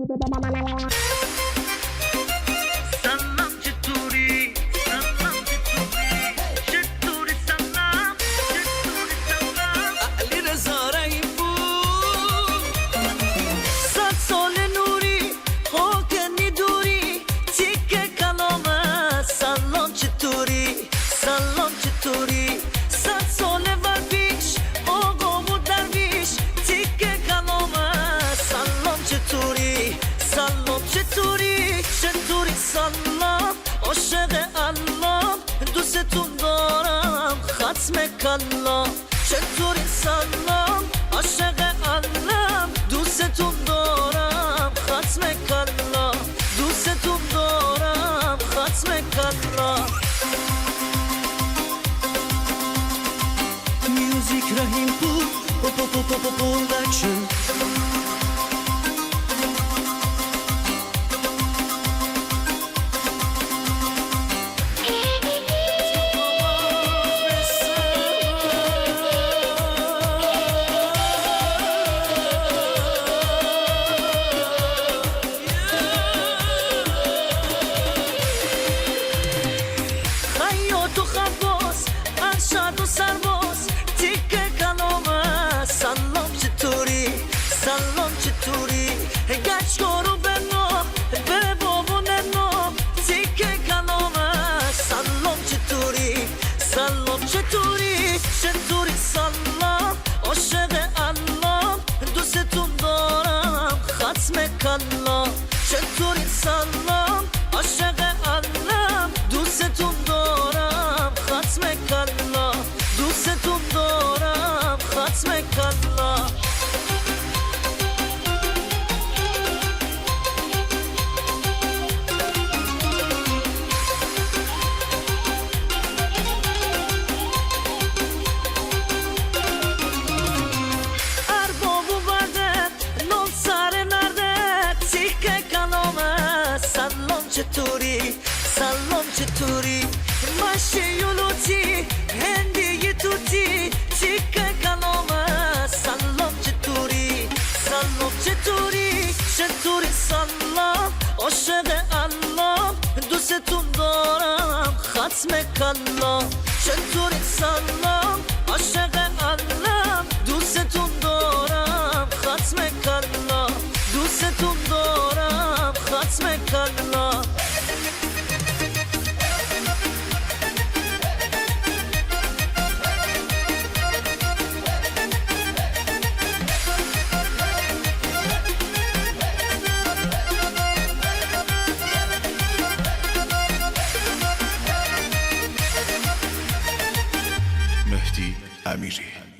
سلام چطوری سلام چطوری سلام علی رضا رحیم‌پور 100 سال نوری خاکنی دوری تیکه کلامه سلام چطوری 100 سال ور پیش آقا بود درویش تیکه کلامه سلام چطوری سلام عاشق الله دوستون دارم ختم کلا چطوری سلام عاشق الله دوستون دارم ختم کلا دوستون دارم ختم کلا میوزیک رحیم‌پور پروداکشن تو خباس ارشد و سرباز تیکه کلامه سلام چطوری گچکار و بنا به بابا ننا تیکه کلامه سلام چطوری سلام عاشق الله دوستون دارم ختم کلا چطوری سلام عاشق الله دوستون دارم ختم کلا دوستون دارم ختم کلا اربابو برده نال سر نرده تیکه کلامه سلام چطوری ماشی یولوتی هندی توتی تیکه کلامه سلام چطوری سلام عاشق الله دوستون دارم ختم کلا چطوری سلام عاشق الله دوستون دارم ختم کلا دوستون دارم ختم کلا مهدی امیری